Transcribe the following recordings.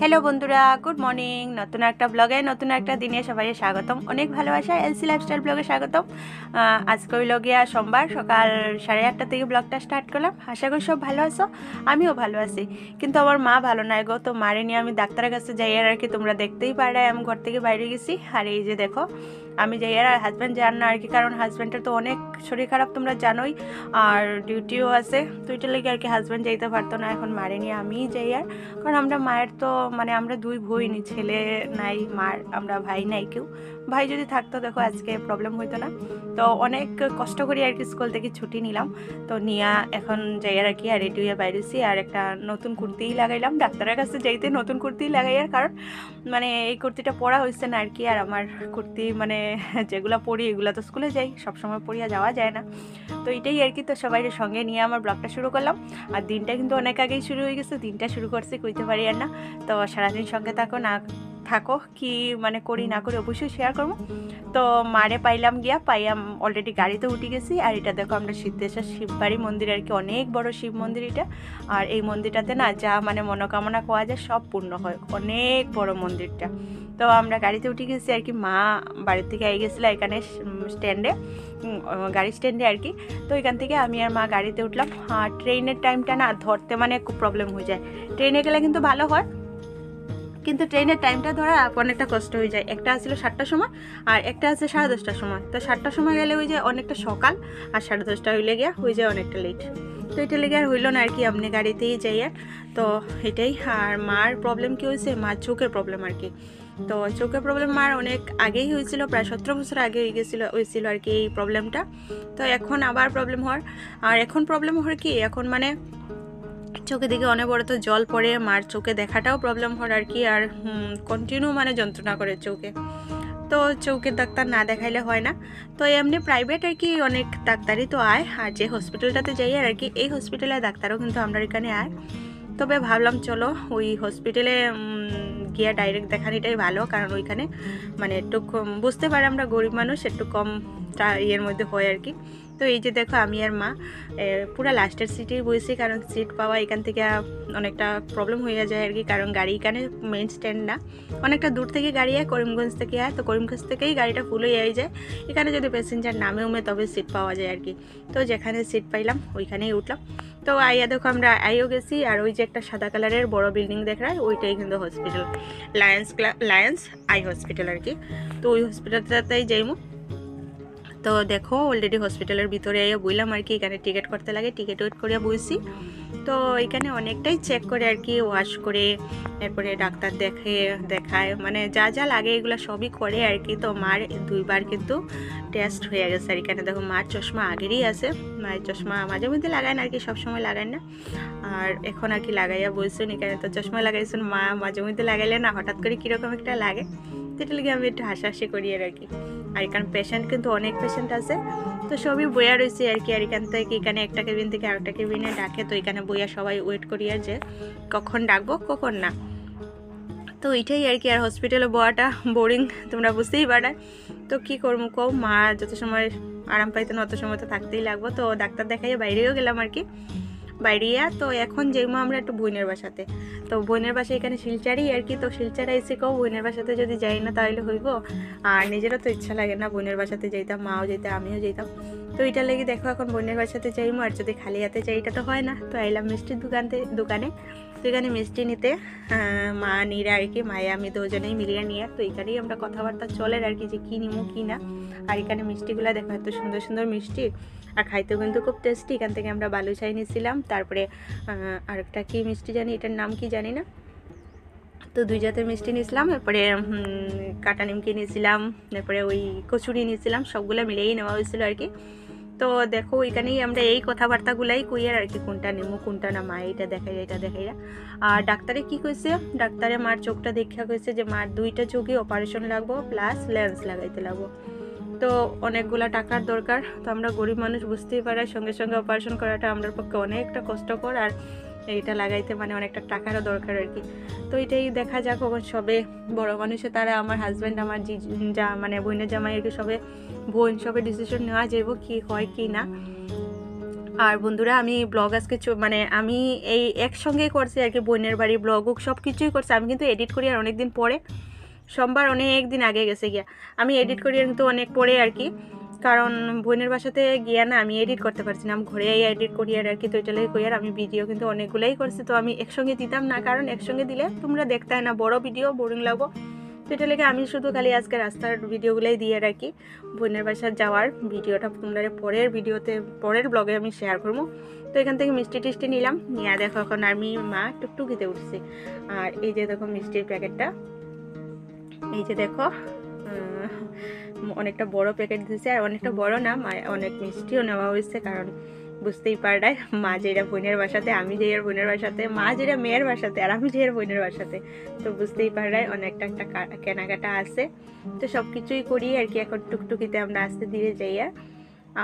Hello বন্ধুরা, good morning. নতুন একটা ব্লগে নতুন একটা দিনে সবাই স্বাগতম। অনেক ভালোবাসা এলসি লাইফস্টাইল ব্লগে স্বাগতম। আজকে হইল গিয়া সোমবার সকাল 8:30 থেকে ব্লগটা স্টার্ট করলাম। আশা করি সব ভালো আছো, আমিও ভালো আছি। কিন্তু আমার মা ভালো নাই গো, তো মারে নিয়ে আমি ডাক্তারের কাছে যাই আর কি। তোমরা দেখতেই পারে আমি ঘর থেকে বাইরে গেছি। আর এই যে দেখো আমি যাই আর হাজব্যান্ড যান না আর কি, কারণ হাজব্যান্ডের তো অনেক শরীর খারাপ তোমরা জানোই, আর ডিউটিও আছে। তো এটা লেগে আর কি হাজব্যান্ড যাইতে পারতো না। এখন মারে নিয়ে আমিই যাই আর, কারণ আমরা মায়ের তো মানে আমরা দুই বোনই, ছেলে নাই মার, আমরা ভাই নাই কেউ। ভাই যদি থাকতো দেখো আজকে প্রবলেম হইতো না। তো অনেক কষ্ট করি আর কি স্কুল থেকে ছুটি নিলাম। তো নিয়ে এখন যাই আর কি, আর রেডি হয়ে বাইরেছি। আর একটা নতুন কুর্তিই লাগাইলাম, ডাক্তারের কাছে যাইতে নতুন কুর্তিই লাগাই। আর কারণ মানে এই কুর্তিটা পরা হয়েছে না আর কি। আর আমার কুর্তি মানে যেগুলো পরি এগুলো তো স্কুলে যাই, সবসময় পরিয়া যাওয়া যায় না। তো এটাই আর কি। তো সবাই সঙ্গে নিয়ে আমার ব্লগটা শুরু করলাম। আর দিনটা কিন্তু অনেক আগেই শুরু হয়ে গেছে, দিনটা শুরু করছি কইতে পারি আর না। তো সারাদিন সঙ্গে থাকো কি মানে করি না করি অবশ্যই শেয়ার করবো। তো মারে পাইলাম গিয়া, পাইয়াম অলরেডি গাড়িতে উঠে গেছি। আর এটা দেখো আমরা সিদ্ধেশ্বর শিববাড়ি মন্দির আর কি, অনেক বড় শিব মন্দির এটা। আর এই মন্দিরটাতে না যা মানে মনোকামনা পাওয়া যায় সব পূর্ণ হয়, অনেক বড় মন্দিরটা। তো আমরা গাড়িতে উঠে গেছি আর কি। মা বাড়ির থেকে আই গেছিলো এখানে স্ট্যান্ডে, গাড়ি স্ট্যান্ডে আর কি। তো এখান থেকে আমি আর মা গাড়িতে উঠলাম। আর ট্রেনের টাইমটা না ধরতে মানে খুব প্রবলেম হয়ে যায়। ট্রেনে গেলে কিন্তু ভালো হয়, কিন্তু ট্রেনের টাইমটা ধরা অনেকটা কষ্ট হয়ে যায়। একটা ছিল 7টার সময় আর একটা আছে 10:30টার সময়। তো 7টার সময় গেলে হয়ে যায় অনেকটা সকাল, আর 10:30 হইলে গিয়া হয়ে যায় অনেকটা লেট। তো এটা লেগে আর হইলো না আর কি, আপনি গাড়িতেই যাই আর। তো এটাই। আর মার প্রবলেম কী হয়েছে, মার চোখের প্রবলেম আর কি। তো চোখের প্রবলেম মার অনেক আগেই হয়েছিল, প্রায় 17 বছর আগে হয়েছিল আর কি এই প্রবলেমটা। তো এখন আবার প্রবলেম হওয়ার, আর এখন প্রবলেম হওয়ার কি, এখন মানে চোখে দিকে অনেক বড় তো জল পড়ে, মার চোখে দেখাটাও প্রবলেম হয় আর কি। আর কন্টিনিউ মানে যন্ত্রণা করে চোখে। তো চোখের ডাক্তার না দেখাইলে হয় না। তো এমনি প্রাইভেট আর কি অনেক ডাক্তারই তো আয়, আর যে হসপিটালটাতে যাই আর কি এই হসপিটালের ডাক্তারও কিন্তু আমরা এখানে আয়। তবে ভাবলাম চলো ওই হসপিটালে গিয়ে ডাইরেক্ট দেখানোটাই ভালো, কারণ ওইখানে মানে একটু বুঝতে পারে আমরা গরিব মানুষ, একটু কম ইয়ের মধ্যে হয় আর কি। তো এই যে দেখো আমি আর মা পুরো লাস্টের সিটেই বসেছি, কারণ সিট পাওয়া এখান থেকে অনেকটা প্রবলেম হয়ে যায় আর কি। কারণ গাড়ি এখানে মেইন স্ট্যান্ড না, অনেকটা দূর থেকে গাড়ি আয়, করিমগঞ্জ থেকে আয়। তো করিমগঞ্জ থেকেই গাড়িটা ফুল হয়ে যায় এখানে, যদি প্যাসেঞ্জার নামে উমে তবে সিট পাওয়া যায় আর কি। তো যেখানে সিট পাইলাম ওইখানেই উঠলাম। তো আইয়া দেখো আমরা আইও গেছি। আর ওই যে একটা সাদা কালারের বড় বিল্ডিং দেখায় ওইটাই কিন্তু হসপিটাল, লায়েন্স আই হসপিটাল আর কি। তো ওই হসপিটালটাতেই যাইমু। তো দেখো অলরেডি হসপিটালের ভিতরে আইয়া বইলাম আর কি। এখানে টিকিট করতে লাগে, টিকিট ওয়েট করিয়া বইছি। তো এখানে অনেকটাই চেক করে আর কি, ওয়াশ করে এরপরে ডাক্তার দেখায় মানে যা যা লাগে এগুলো সবই করে আর কি। তো মার 2বার কিন্তু টেস্ট হয়ে গেছে আর এখানে দেখো। মার চশমা আগেরই আছে, মায়ের চশমা মাঝে মধ্যে লাগায় না আর কি, সবসময় লাগায় না। আর এখন আর কি লাগাইয়া বলছেন এখানে। তো চশমা লাগাইছেন মা, মাঝে মধ্যে লাগাইলে না হঠাৎ করে কীরকম একটা লাগে, সেটা লিগে আমি একটু হাসাহাসি করি আর কি। আর এখানে পেশেন্ট কিন্তু অনেক পেশেন্ট আছে। তো সবই বইয়া রয়েছে আর কি। আর এখান থেকে এখানে একটা কেবিন থেকে আরেকটা কেবিনে ডাকে। তো এখানে বইয়া সবাই ওয়েট করি আর যে কখন ডাকবো কখন না। তো এইটাই আর কি। আর হসপিটালে বয়াটা বোরিং, তোমরা বুঝতেই পারে। তো কী করবো কও, মা যত সময় আরাম পাইতো না অত সময় তো থাকতেই লাগবো। তো ডাক্তার দেখাইয়ে বাইরেও গেলাম আর কি, বাইরিয়া। তো এখন যেমন আমরা একটু বোনের বাসাতে, তো বোনের বাসা এখানে শিলচারই আর কি। তো শিলচার এসে কেউ বোনের বাসাতে যদি যাই না তাহলে হইব। আর নিজেরও তো ইচ্ছা লাগে না, বোনের বাসাতে যাইতাম, মাও যেতাম আমিও যেতাম। তো এটা লেগে দেখো এখন বোনের বাসাতে যাইমো। আর যদি খালি হাতে যাই এটা তো হয় না। তো আইলাম মিষ্টির দোকানে। তো এখানে মিষ্টি নিতে মা নিরা আর কি, মায়ে আমি দুজনেই মিলিয়ে নিয়ে। তো এখানেই আমরা কথাবার্তা চলে আর কি, যে কী নিমো কী না। আর এখানে মিষ্টিগুলো দেখো এত সুন্দর সুন্দর মিষ্টি, আর খাইতেও কিন্তু খুব টেস্টি। এখান থেকে আমরা বালুশাই নিয়েছিলাম, তারপরে আরেকটা কি মিষ্টি জানি, এটার নাম কি জানি না। তো 2 জাতের মিষ্টি নিয়েছিলাম, এরপরে কাটা নিমকি নিয়েছিলাম, এরপরে ওই কচুরি নিয়েছিলাম, সবগুলো মিলেই নেওয়া হয়েছিল আর কি। তো দেখো এখানেই আমরা এই কথাবার্তাগুলাই কই আর কি, কোনটা নেবো কোনটা না, মা এটা দেখাই এটা দেখাইয়া। আর ডাক্তারে কি কইছে, ডাক্তারে মার চোখটা দেখা কইছে যে মার 2টা চোখে অপারেশন লাগবো প্লাস লেন্স লাগাইতে লাগবো। তো অনেকগুলা টাকার দরকার। তো আমরা গরিব মানুষ বুঝতেই পারি, সঙ্গে সঙ্গে অপারেশন করাটা আমাদের পক্ষে অনেকটা কষ্টকর, আর এইটা লাগাইতে মানে অনেকটা টাকারও দরকার আর কি। তো এটাই দেখা যাক কখন সবে বড় মানুষে তারা, আমার হাজব্যান্ড, আমার যা মানে বোনের জামাই আর কি, সবে বোন সবে ডিসিশন নেওয়া যাইব কি হয় কি না। আর বন্ধুরা আমি ব্লগ আজকে মানে আমি এই একসঙ্গে করছি আর কি, বোনের বাড়ি ব্লগ সব কিছুই করছি। আমি কিন্তু এডিট করি আর অনেক দিন পরে, সোমবার অনেক দিন আগে গেছে গিয়া, আমি এডিট করি কিন্তু অনেক পরে আর কি, কারণ বোনের বাসাতে গিয়া না আমি এডিট করতে পারছি না, আমি ঘরে এডিট করি আর কি। তো এটাই করি, আর আমি ভিডিও কিন্তু অনেকগুলোই করছি, তো আমি একসঙ্গে দিতাম না, কারণ একসঙ্গে দিলে তোমরা দেখতে হয় না, বড় ভিডিও বোরিং লাগবো। তো এটা লেগে আমি শুধু খালি আজকে রাস্তার ভিডিওগুলোই দিয়ে রাখি, বোনের বাসার যাওয়ার ভিডিওটা তোমরা পরের ভিডিওতে পরের ব্লগে আমি শেয়ার করবো। তো এখান থেকে মিষ্টি টিষ্টি নিলাম, নিয়ে দেখো এখন আমি মা টুকটুকিতে উঠছি। আর এই যে দেখো মিষ্টির প্যাকেটটা, এই যে দেখো অনেকটা বড় প্যাকেট দিয়েছে, আর অনেকটা বড় না, অনেক মিষ্টিও নেওয়া হয়েছে, কারণ বুঝতেই পারলাই মা যেটা বোনের বাসাতে, আমি যে এর বোনের বাসাতে, মা যেটা মেয়ের বাসাতে, আর আমি যে এর বোনের বাসাতে, তো বুঝতেই পারলাই অনেকটা একটা কেনাকাটা আছে। তো সব কিছুই করি আর কি, এখন টুকটুকিতে আমরা আস্তে ধীরে যাই।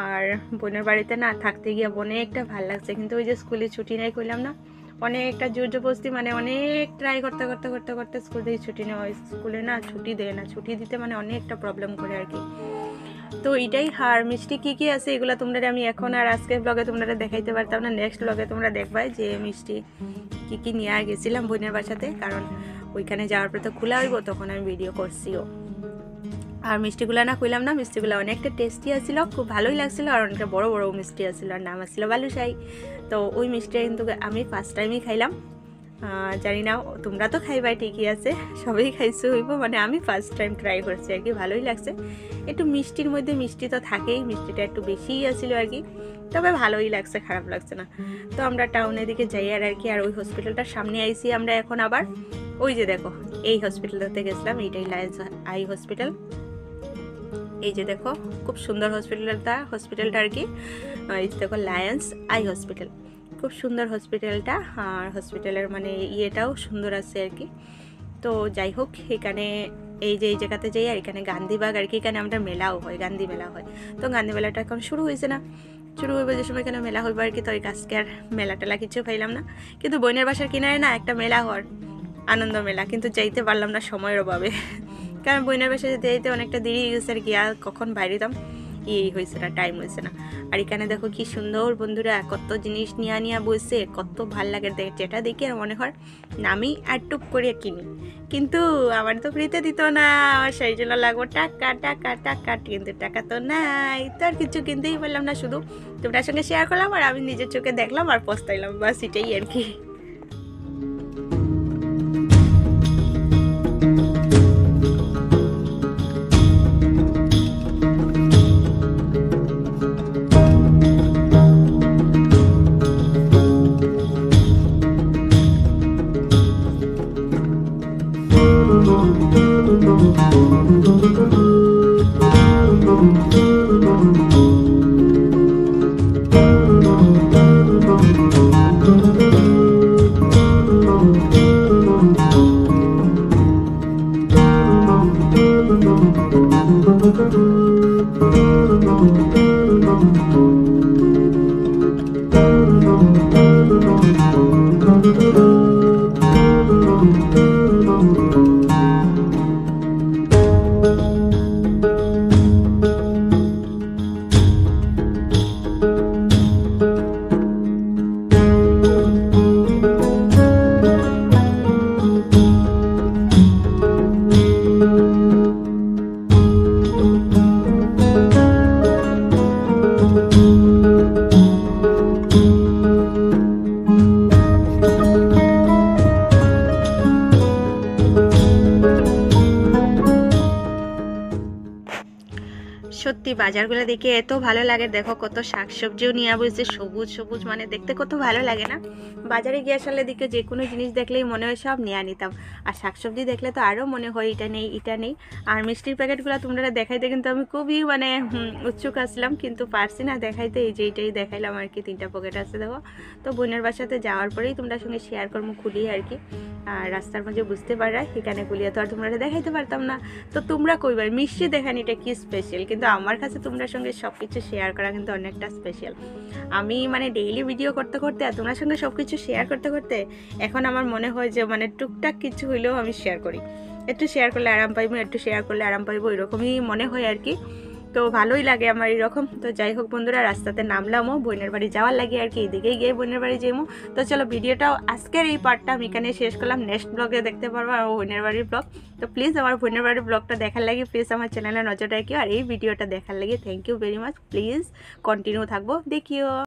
আর বোনের বাড়িতে না থাকতে গিয়ে অনেকটা ভালো লাগছে, কিন্তু ওই যে স্কুলে ছুটি নাই করলাম না, অনেকটা জোর জবরদস্তি, মানে অনেক ট্রাই করতে করতে করতে করতে স্কুল থেকে ছুটি নেওয়া, স্কুলে না ছুটি দেয় না, ছুটি দিতে মানে অনেকটা প্রবলেম করে আর কি। তো এটাই। আর মিষ্টি কী কী আছে এগুলো তোমরা আমি এখন আর আজকের ব্লগে তোমরা দেখাইতে পারতাম না, নেক্সট ব্লগে তোমরা দেখবাই যে মিষ্টি কী কী নিয়ে গেছিলাম বোনের বাসাতে, কারণ ওইখানে যাওয়ার পর তো খোলা হইব, তখন আমি ভিডিও করছিও। আর মিষ্টিগুলো না কইলাম না, মিষ্টিগুলো অনেকটা টেস্টি আসছিল, খুব ভালোই লাগছিল, আর অনেকটা বড় বড় মিষ্টি আসছিল, আর নাম আসছিল বালুশাহী। তো ওই মিষ্টিটা কিন্তু আমি ফার্স্ট টাইমই খাইলাম, জানি না তোমরা তো খাইবাই ঠিকই আছে, সবাই খাইছো হইব, মানে আমি ফার্স্ট টাইম ট্রাই করছি আর কি, ভালোই লাগছে। একটু মিষ্টির মধ্যে মিষ্টি তো থাকেই, মিষ্টিটা একটু বেশিই আসছিল আর কি, তবে ভালোই লাগছে, খারাপ লাগছে না। তো আমরা টাউনের দিকে যাই আর কি, আর ওই হসপিটালটার সামনে আইছি আমরা এখন আবার। ওই যে দেখো এই হসপিটালটাতে গেছিলাম, এইটাই লায়েন্স আই হসপিটাল। এই যে দেখো খুব সুন্দর হসপিটালটা আর কি, এই যে দেখো লায়েন্স আই হসপিটাল, খুব সুন্দর হসপিটালটা, আর হসপিটালের মানে ইয়েটাও সুন্দর আছে আর কি। তো যাই হোক, এখানে এই যে এই জায়গাতে যাই, আর এখানে গান্ধীবাগ আর কি, এখানে আমরা মেলাও হয়, গান্ধী মেলা হয়। তো গান্ধী মেলাটা এখন শুরু হয়েছে না, শুরু হইবে যে সময় এখানে মেলা হইব আর কি। তো ওই আজকে আর মেলা টেলা কিছু পাইলাম না, কিন্তু বোনের বাসার কিনারে না একটা মেলা হওয়ার, আনন্দ মেলা, কিন্তু যাইতে পারলাম না সময়ের অভাবে, কারণ বোনের বাসায় যেতে যেতে অনেকটা দেরি হয়ে গেছে আর কি, আর কখন বাইরে দাম এই হয়েছে না, টাইম হয়েছে না। আর এখানে দেখো কি সুন্দর বন্ধুরা, কত জিনিস নিয়া বসে, কত ভাল লাগে, যেটা দেখি আর মনে হয় নামি আর টুক করিয়া কিনি, কিন্তু আমার তো ফ্রিতে দিত না, আমার সেই জন্য লাগবো টাকা টাকা টাকা, কিন্তু টাকা তো নাই, তো আর কিছু কিনতেই পারলাম না, শুধু তোমার সঙ্গে শেয়ার করলাম, আর আমি নিজের চোখে দেখলাম আর পস্তাইলাম, বাস এটাই আর কি। সত্যি বাজারগুলো দেখে এত ভালো লাগে, দেখো কত শাকসবজিও নিয়ে বসেছে, সবুজ সবুজ, মানে দেখতে কত ভালো লাগে না। বাজারে গিয়ে আসলে দিকে যে কোনো জিনিস দেখলেই মনে হয় সব নিয়ে নিতাম, আর শাকসবজি দেখলে তো আরও মনে হয় এটা নেই এটা নেই। আর মিষ্টির প্যাকেটগুলো তোমরা দেখাইতে কিন্তু আমি খুবই মানে উৎসুক আসলাম, কিন্তু পারছি না দেখাইতে, এই যে এইটাই দেখাইলাম আর কি, 3টা প্যাকেট আছে দেখো। তো বোনের বাসাতে যাওয়ার পরেই তোমরা সঙ্গে শেয়ার করবো খুলি আর কি, আর রাস্তার মাঝে বুঝতে পারা এখানে খুলিয়া তো আর তোমরা দেখাইতে পারতাম না। তো তোমরা কইবার মিষ্টি দেখান এটা কি স্পেশাল, কিন্তু আমার কাছে তোমরা সঙ্গে সব কিছু শেয়ার করা কিন্তু অনেকটা স্পেশাল। আমি মানে ডেইলি ভিডিও করতে করতে আর তোমার সঙ্গে সব কিছু শেয়ার করতে করতে এখন আমার মনে হয় যে মানে টুকটাক কিছু হইলেও আমি শেয়ার করি, একটু শেয়ার করলে আরাম পাইবো, একটু শেয়ার করলে আরাম পাইবো, এরকমই মনে হয় আর কি। তো ভালোই লাগে আমার এরকম। তো যাই হোক বন্ধুরা, রাস্তাতে নামলামও বোনের বাড়ি যাওয়ার লাগে আর কি, এদিকেই গিয়ে বোনের বাড়ি যাইমো। তো চলো ভিডিওটাও আজকের এই পার্টটা আমি এখানে শেষ করলাম, নেক্সট ব্লগে দেখতে পারবো আমার বোনের বাড়ির ব্লগ। তো প্লিজ আমার বোনের বাড়ির ব্লগটা দেখার লাগে প্লিজ আমার চ্যানেলে নজর রাখিও, আর এই ভিডিওটা দেখার লাগে thank you very much. Please continue থাকবো, দেখিও।